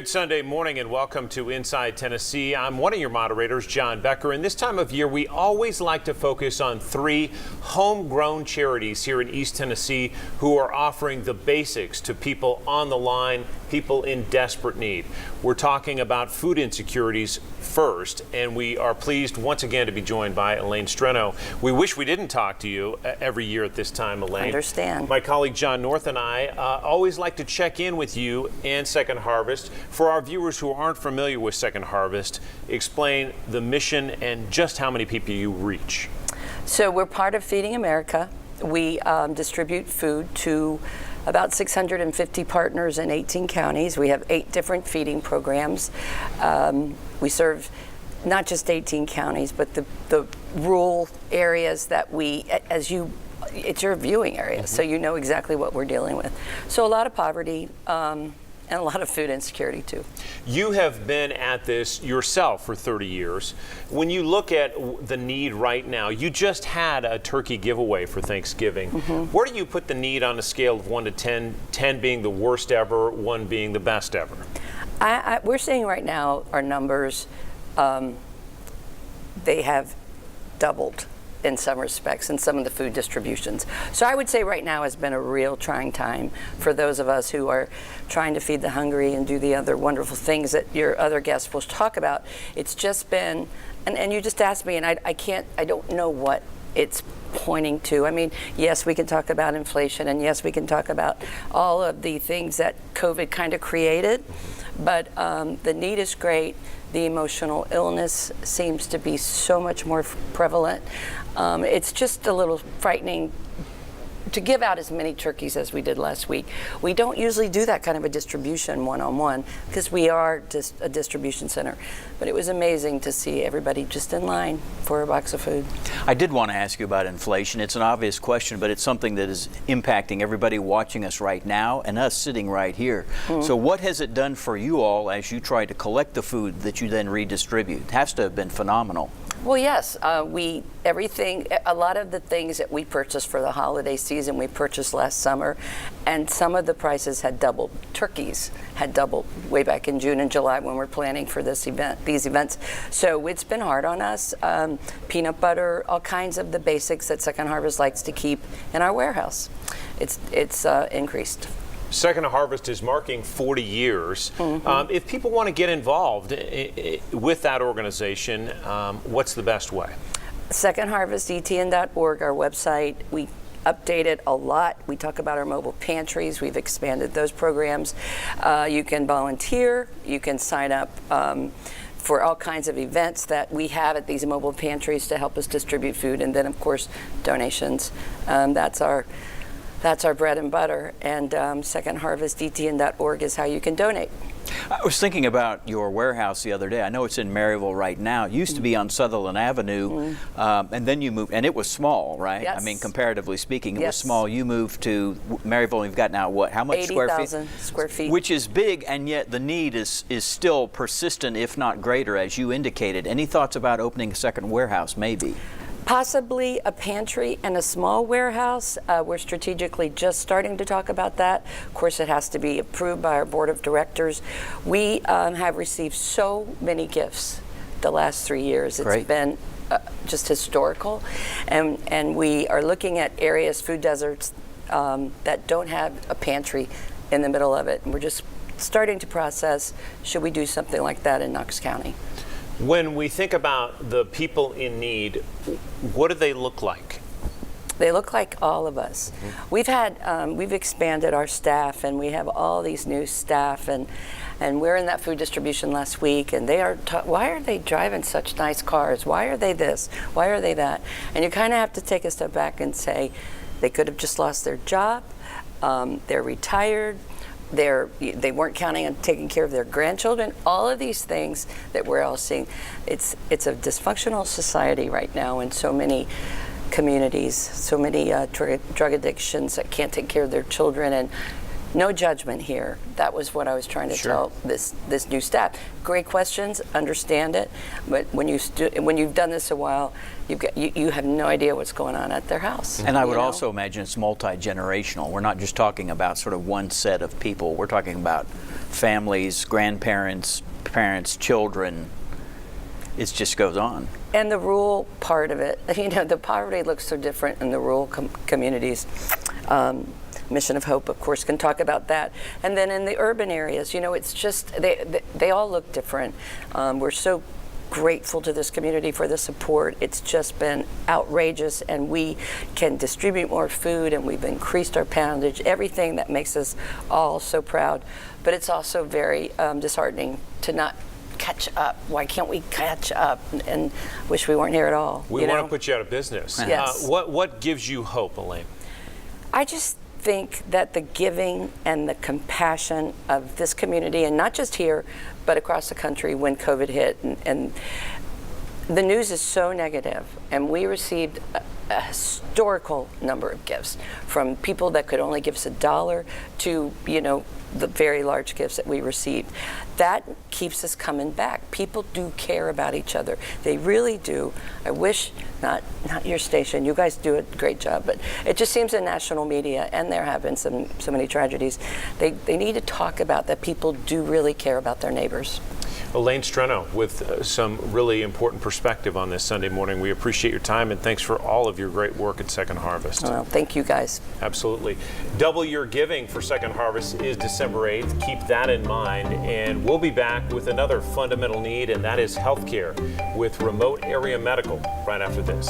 Good Sunday morning and welcome to Inside Tennessee. I'm one of your moderators, John Becker, and this time of year we always like to focus on three homegrown charities here in East Tennessee who are offering the basics to people on the line, people in desperate need. We're talking about food insecurities first, and we are pleased once again to be joined by Elaine Streno. We wish we didn't talk to you every year at this time, Elaine. Understand. My colleague John North and I always like to check in with you and Second Harvest. For our viewers who aren't familiar with Second Harvest, explain the mission and just how many people you reach. So we're part of Feeding America. We distribute food to about 650 partners in 18 counties. We have 8 different feeding programs. We serve not just 18 counties, but the rural areas that it's your viewing area, so you know exactly what we're dealing with. So a lot of poverty, and a lot of food insecurity too. You have been at this yourself for 30 years. When you look at the need right now, you just had a turkey giveaway for Thanksgiving. Where do you put the need on a scale of 1 to 10, 10 being the worst ever, 1 being the best ever? We're seeing right now our numbers, they have doubled in some respects in some of the food distributions. So I would say right now has been a real trying time for those of us who are trying to feed the hungry and do the other wonderful things that your other guests will talk about. It's just been, and you just asked me, and I don't know what it's pointing to. I mean, yes, we can talk about inflation, and yes, we can talk about all of the things that COVID kind of created, but the need is great. The emotional illness seems to be so much more prevalent. It's just a little frightening to give out as many turkeys as we did last week. We don't usually do that kind of a distribution one-on-one because we are just a distribution center. But it was amazing to see everybody just in line for a box of food. I did want to ask you about inflation. It's an obvious question, but it's something that is impacting everybody watching us right now and us sitting right here. So what has it done for you all as you try to collect the food that you then redistribute? It has to have been phenomenal. Well, yes, a lot of the things that we purchased for the holiday season, we purchased last summer, and some of the prices had doubled. Turkeys had doubled way back in June and July when we're planning for these events. So it's been hard on us. Peanut butter, all kinds of the basics that Second Harvest likes to keep in our warehouse. It's increased. Second Harvest is marking 40 years. If people want to get involved with that organization, what's the best way? secondharvestetn.org, our website. We update it a lot. We talk about our mobile pantries. We've expanded those programs. You can volunteer. You can sign up for all kinds of events that we have at these mobile pantries to help us distribute food. And then, of course, donations. That's our bread and butter, and secondharvestetn.org is how you can donate. I was thinking about your warehouse the other day. I know it's in Maryville right now. It used to be on Sutherland Avenue, and then you moved, and it was small, right? Yes. I mean, comparatively speaking, it was Yes. small. You moved to Maryville, and you've got now what? How much square feet? 80,000 square feet. Which is big, and yet the need is still persistent, if not greater, as you indicated. Any thoughts about opening a second warehouse, maybe? Possibly a pantry and a small warehouse. We're strategically just starting to talk about that. Of course, it has to be approved by our board of directors. We have received so many gifts the last 3 years. It's Great. been just historical. And we are looking at areas, food deserts, that don't have a pantry in the middle of it. And we're just starting to process, should we do something like that in Knox County? When we think about the people in need, what do they look like? They look like all of us. We've expanded our staff, and we have all these new staff, and we're in that food distribution last week, and they are why are they driving such nice cars? Why are they this? Why are they that? And you kind of have to take a step back and say they could have just lost their job. They're retired. They weren't counting on taking care of their grandchildren. All of these things that we're all seeing. It's a dysfunctional society right now in so many communities, so many drug addictions that can't take care of their children, and No judgment here. That was what I was trying to tell this new staff. Great questions, understand it, but when you've done this a while, you have no idea what's going on at their house. And I would also imagine it's multi-generational. We're not just talking about sort of one set of people. We're talking about families, grandparents, parents, children. It just goes on. And the rural part of it, the poverty looks so different in the rural communities. Mission of Hope, of course, can talk about that. And then in the urban areas, it's just, they all look different. We're so grateful to this community for the support. It's just been outrageous, and we can distribute more food, and we've increased our poundage, everything that makes us all so proud. But it's also very disheartening to not catch up. Why can't we catch up? And wish we weren't here at all. We want to put you out of business. Yes. What gives you hope, Elaine? I just think that the giving and the compassion of this community, and not just here, but across the country when COVID hit, and the news is so negative, and we received a historical number of gifts from people that could only give us $1 to, the very large gifts that we received. That keeps us coming back. People do care about each other. They really do. I wish, not your station, you guys do a great job, but it just seems in national media, and there have been so many tragedies, they need to talk about that people do really care about their neighbors. Elaine Streno with some really important perspective on this Sunday morning. We appreciate your time, and thanks for all of your great work at Second Harvest. Well, thank you guys. Absolutely. Double your giving for Second Harvest is December 8th. Keep that in mind, and we'll be back with another fundamental need, and that is healthcare with Remote Area Medical right after this.